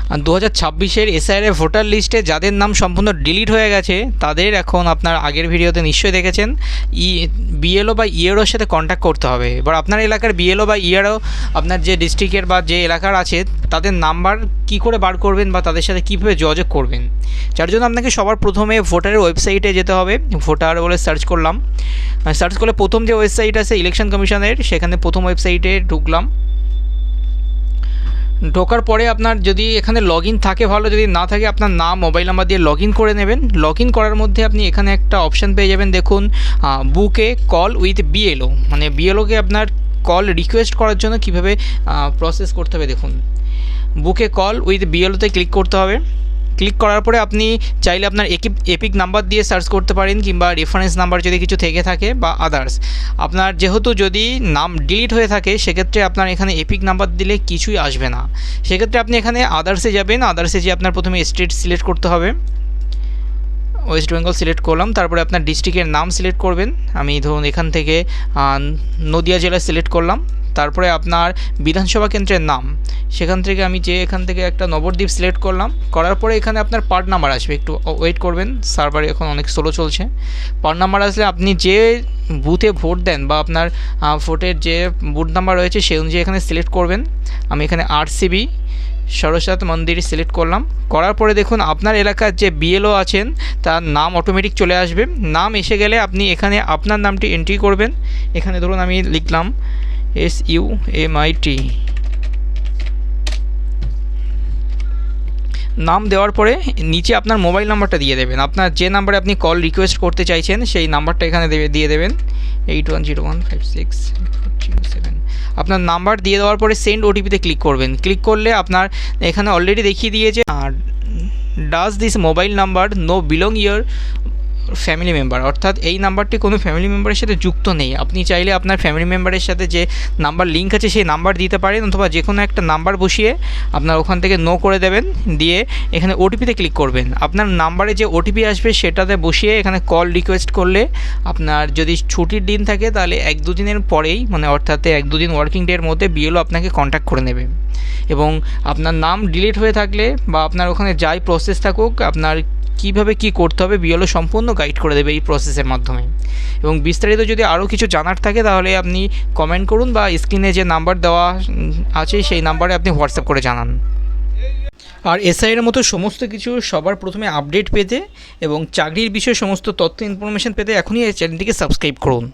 2026-এর SIR voter লিস্টে যাদের নাম সম্পূর্ণ ডিলিট হয়ে গেছে তাদের এখন আপনার আগের ভিডিওতে নিশ্চয়ই দেখেছেন বিএলও বা ইআরওর সাথে কন্ট্যাক্ট করতে হবে। এবার আপনার এলাকার বিএলও বা ইআরও আপনার যে ডিস্ট্রিক্টের বা যে এলাকার আছে তাদের নাম্বার কি করে বার করবেন বা তাদের সাথে কীভাবে যোগাযোগ করবেন, যার জন্য আপনাকে সবার প্রথমে ভোটারের ওয়েবসাইটে যেতে হবে। ভোটার বলে সার্চ করলাম, সার্চ করলে প্রথম যে ওয়েবসাইট আছে ইলেকশন কমিশনের, সেখানে প্রথম ওয়েবসাইটে ঢুকলাম। ঢোকার পরে আপনার যদি এখানে লগ ইন থাকে ভালো, যদি না থাকে আপনার নাম মোবাইল নাম্বার দিয়ে লগ ইন করে নেবেন। লগ ইন করার মধ্যে আপনি এখানে একটা অপশান পেয়ে যাবেন, দেখুন বুকে কল উইথ বিএলও, মানে বিএলওকে আপনার কল রিকোয়েস্ট করার জন্য কীভাবে প্রসেস করতে হবে। দেখুন বুকে কল উইথ বিএলওতে ক্লিক করতে হবে। ক্লিক করার পরে আপনি চাইলে আপনার এপিক নাম্বার দিয়ে সার্চ করতে পারেন, কিংবা রেফারেন্স নাম্বার যদি কিছু থেকে থাকে বা আদার্স। আপনার যেহেতু যদি নাম ডিলিট হয়ে থাকে সেক্ষেত্রে আপনার এখানে এপিক নাম্বার দিলে কিছুই আসবে না। সেক্ষেত্রে আপনি এখানে আদার্সে যাবেন। আদার্সে যে আপনার প্রথমে স্টেট সিলেক্ট করতে হবে, ওয়েস্ট বেঙ্গল সিলেক্ট করলাম। তারপরে আপনার ডিস্ট্রিক্টের নাম সিলেক্ট করবেন। আমি ধরুন এখান থেকে নদিয়া জেলা সিলেক্ট করলাম। তারপরে আপনার বিধানসভা কেন্দ্রের নাম, সেখান থেকে আমি এখান থেকে একটা নবদ্বীপ সিলেক্ট করলাম। করার পরে এখানে আপনার পার্ট নাম্বার আসবে, একটু ওয়েট করবেন, সার্ভারে এখন অনেক স্লো চলছে। পার্ট নাম্বার আসলে আপনি যে বুথে ভোট দেন বা আপনার ভোটের যে বুথ নাম্বার রয়েছে সেই অনুযায়ী এখানে সিলেক্ট করবেন। আমি এখানে আরসিবি সরস্বতী মন্দির সিলেক্ট করলাম। করার পরে দেখুন আপনার এলাকার যে বিএলও আছেন তার নাম অটোমেটিক চলে আসবে। নাম এসে গেলে আপনি এখানে আপনার নামটি এন্ট্রি করবেন। এখানে ধরুন আমি লিখলাম SUMIT। নাম দেওয়ার পরে নিচে আপনার মোবাইল নাম্বারটা দিয়ে দেবেন। আপনার যে নাম্বারে আপনি কল রিকোয়েস্ট করতে চাইছেন সেই নাম্বারটা এখানে দিয়ে দেবেন, 8101568407। আপনার নাম্বার দিয়ে দেওয়ার পরে সেন্ড ওটিপিতে ক্লিক করবেন। ক্লিক করলে আপনার এখানে অলরেডি দেখিয়ে দিয়েছে does this mobile number no belong your family member, অর্থাৎ এই নাম্বারটি কোনো ফ্যামিলি মেম্বারের সাথে যুক্ত নেই। আপনি চাইলে আপনার ফ্যামিলি মেম্বারের সাথে যে নাম্বার লিঙ্ক আছে সেই নাম্বার দিতে পারেন, অথবা যে কোনো একটা নাম্বার বসিয়ে আপনার ওখান থেকে নো করে দেবেন। দিয়ে এখানে ওটিপিতে ক্লিক করবেন। আপনার নাম্বারে যে ওটিপি আসবে সেটাতে বসিয়ে এখানে কল রিকোয়েস্ট করলে আপনার যদি ছুটির দিন থাকে তাহলে 1-2 দিনের পরেই, মানে অর্থাৎ 1-2 দিন ওয়ার্কিং ডের মধ্যে বিএলও আপনাকে কন্ট্যাক্ট করে নেবে। এবং আপনার নাম ডিলিট হয়ে থাকলে বা আপনার ওখানে যাই প্রসেস থাকুক, আপনার কীভাবে কী করতে হবে বিএলও সম্পূর্ণ গাইড করে দেবে এই প্রসেসের মাধ্যমে। এবং বিস্তারিত যদি আরও কিছু জানার থাকে তাহলে আপনি কমেন্ট করুন বা স্ক্রিনে যে নাম্বার দেওয়া আছে সেই নাম্বারে আপনি হোয়াটসঅ্যাপ করে জানান। আর এসআইয়ের মতো সমস্ত কিছু সবার প্রথমে আপডেট পেতে এবং চাকরির বিষয়ে সমস্ত তথ্য ইনফরমেশান পেতে এখনই এই চ্যানেলটিকে সাবস্ক্রাইব করুন।